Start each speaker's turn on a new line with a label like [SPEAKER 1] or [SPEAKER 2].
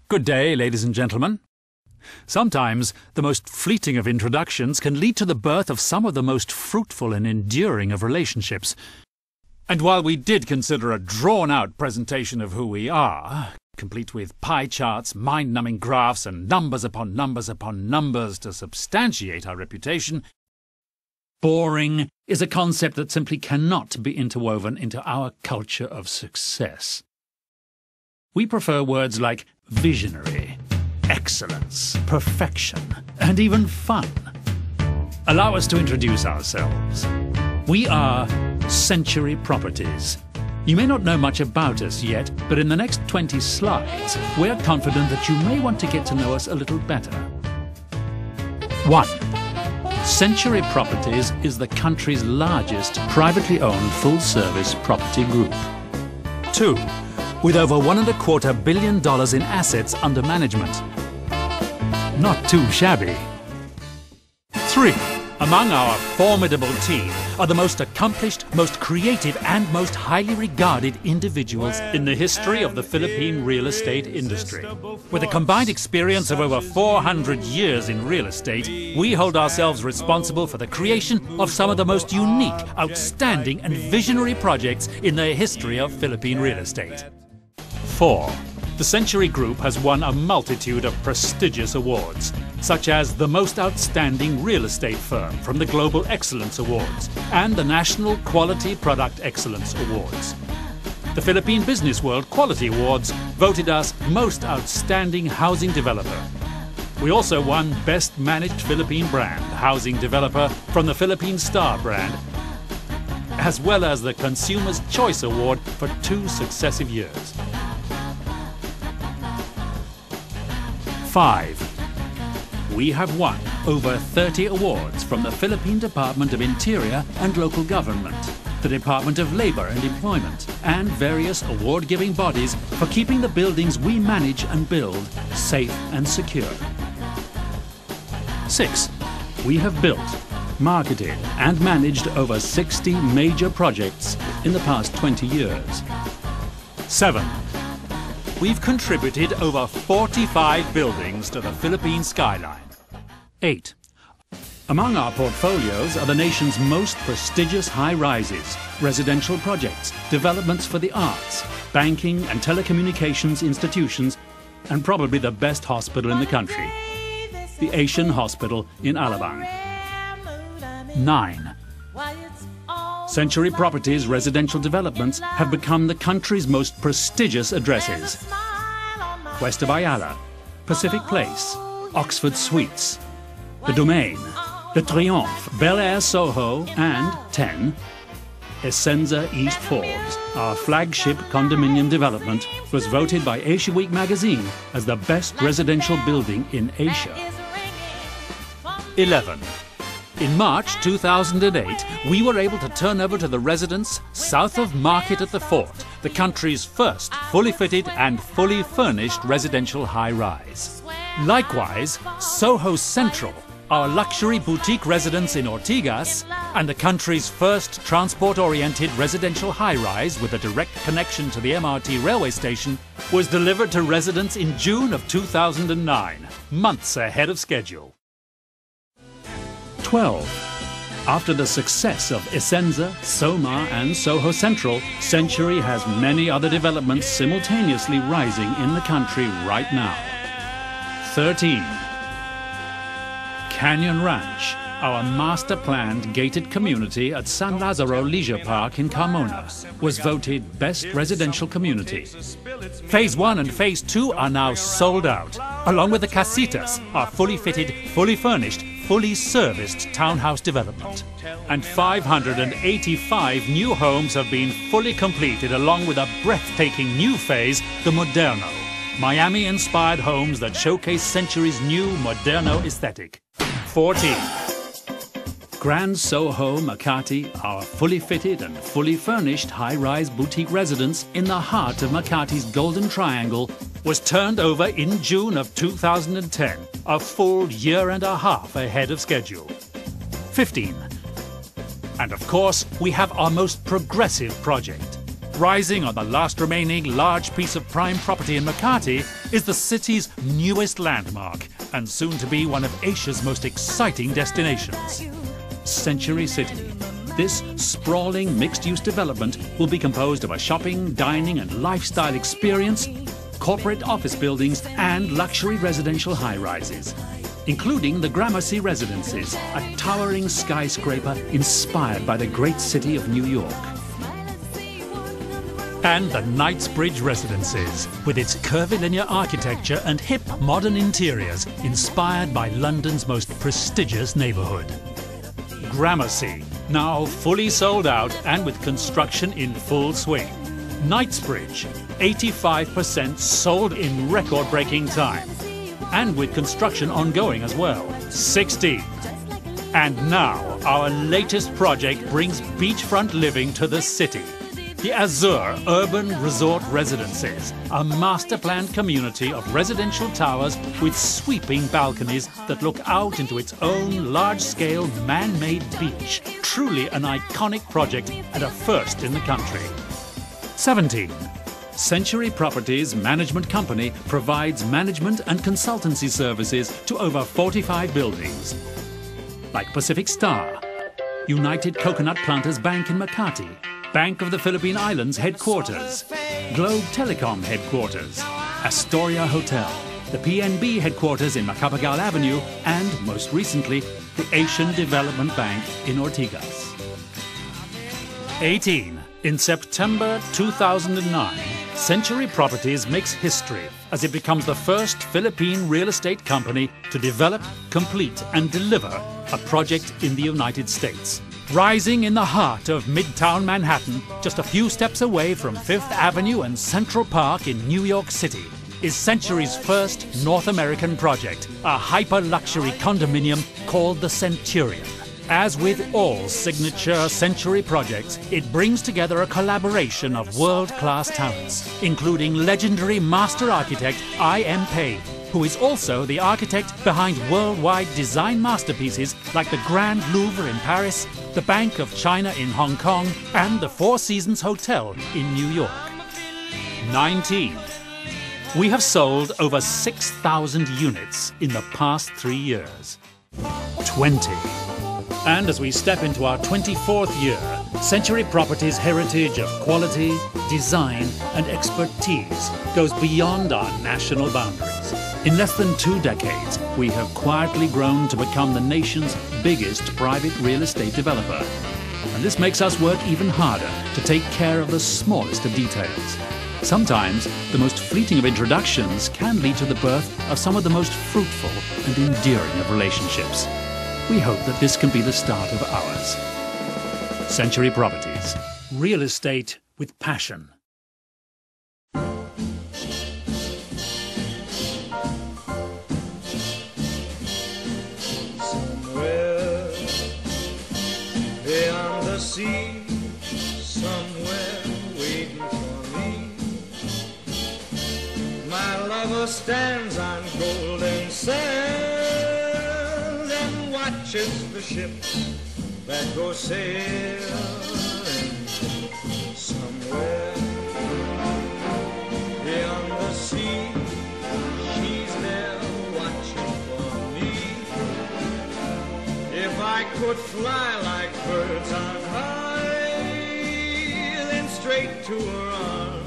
[SPEAKER 1] Good day, ladies and gentlemen. Sometimes the most fleeting of introductions can lead to the birth of some of the most fruitful and enduring of relationships. And while we did consider a drawn-out presentation of who we are, complete with pie charts, mind-numbing graphs, and numbers upon numbers upon numbers to substantiate our reputation, boring is a concept that simply cannot be interwoven into our culture of success. We prefer words like visionary, excellence, perfection, and even fun. Allow us to introduce ourselves. We are Century Properties. You may not know much about us yet, but in the next 20 slides, we're confident that you may want to get to know us a little better. 1. Century Properties is the country's largest privately owned full-service property group. 2. With over $1.25 billion in assets under management. Not too shabby. 3. Among our formidable team are the most accomplished, most creative, and most highly regarded individuals in the history of the Philippine real estate industry. With a combined experience of over 400 years in real estate, we hold ourselves responsible for the creation of some of the most unique, outstanding, and visionary projects in the history of Philippine real estate. 4. The Century Group has won a multitude of prestigious awards, such as the Most Outstanding Real Estate Firm from the Global Excellence Awards and the National Quality Product Excellence Awards. The Philippine Business World Quality Awards voted us Most Outstanding Housing Developer. We also won Best Managed Philippine Brand Housing Developer from the Philippine Star brand, as well as the Consumer's Choice Award for 2 successive years. 5. We have won over 30 awards from the Philippine Department of Interior and Local Government, the Department of Labor and Employment, and various award-giving bodies for keeping the buildings we manage and build safe and secure. 6. We have built, marketed, and managed over 60 major projects in the past 20 years. 7. We've contributed over 45 buildings to the Philippine skyline. 8. Among our portfolios are the nation's most prestigious high-rises, residential projects, developments for the arts, banking and telecommunications institutions, and probably the best hospital in the country, the Asian Hospital in Alabang. 9. Century Properties residential developments have become the country's most prestigious addresses. West of Ayala, Pacific Place, Oxford Suites, The Domain, The Triomphe, Bel Air Soho, and 10. Essenza East Forbes, our flagship condominium development, was voted by Asia Week magazine as the best residential building in Asia. 11. In March 2008, we were able to turn over to the residents south of Market at the Fort, the country's first fully fitted and fully furnished residential high-rise. Likewise, Soho Central, our luxury boutique residence in Ortigas, and the country's first transport-oriented residential high-rise with a direct connection to the MRT railway station, was delivered to residents in June of 2009, months ahead of schedule. 12. After the success of Essenza, Soma, and Soho Central, Century has many other developments simultaneously rising in the country right now. 13. Canyon Ranch, our master-planned gated community at San Lazaro Leisure Park in Carmona, was voted Best Residential Community. Phase 1 and Phase 2 are now sold out, along with the Casitas, our fully fitted, fully furnished, fully serviced townhouse development. And 585 new homes have been fully completed along with a breathtaking new phase, the Moderno. Miami-inspired homes that showcase Century's new Moderno aesthetic. 14. Grand Soho Makati, our fully fitted and fully furnished high-rise boutique residence in the heart of Makati's Golden Triangle, was turned over in June of 2010, a full year and a half ahead of schedule. 15. And of course, we have our most progressive project. Rising on the last remaining large piece of prime property in Makati is the city's newest landmark and soon to be one of Asia's most exciting destinations. Century City. This sprawling mixed-use development will be composed of a shopping, dining and lifestyle experience, corporate office buildings and luxury residential high-rises, including the Gramercy Residences, a towering skyscraper inspired by the great city of New York. And the Knightsbridge Residences, with its curvilinear architecture and hip modern interiors inspired by London's most prestigious neighbourhood. Gramercy, now fully sold out and with construction in full swing. Knightsbridge, 85% sold in record-breaking time. And with construction ongoing as well. 16. And now, our latest project brings beachfront living to the city. The Azure Urban Resort Residences, a master-planned community of residential towers with sweeping balconies that look out into its own large-scale man-made beach. Truly an iconic project and a first in the country. 17. Century Properties Management Company provides management and consultancy services to over 45 buildings, like Pacific Star, United Coconut Planters Bank in Makati, Bank of the Philippine Islands headquarters, Globe Telecom headquarters, Astoria Hotel, the PNB headquarters in Macapagal Avenue, and most recently, the Asian Development Bank in Ortigas. 18. In September 2009, Century Properties makes history as it becomes the first Philippine real estate company to develop, complete and deliver a project in the United States. Rising in the heart of Midtown Manhattan, just a few steps away from Fifth Avenue and Central Park in New York City, is Century's first North American project, a hyper-luxury condominium called the Centurion. As with all signature Century projects, it brings together a collaboration of world-class talents, including legendary master architect I.M. Pei, who is also the architect behind worldwide design masterpieces like the Grand Louvre in Paris, the Bank of China in Hong Kong, and the Four Seasons Hotel in New York. 19. We have sold over 6,000 units in the past 3 years. 20. And as we step into our 24th year, Century Properties' heritage of quality, design and expertise goes beyond our national boundaries. In less than 2 decades, we have quietly grown to become the nation's biggest private real estate developer. And this makes us work even harder to take care of the smallest of details. Sometimes, the most fleeting of introductions can lead to the birth of some of the most fruitful and endearing of relationships. We hope that this can be the start of ours. Century Properties. Real estate with passion.
[SPEAKER 2] Somewhere beyond the sea, somewhere waiting for me, my lover stands on golden sand and watches the ships that go sailing. Somewhere beyond the sea, she's there watching for me. If I could fly like birds on high, then straight to her arms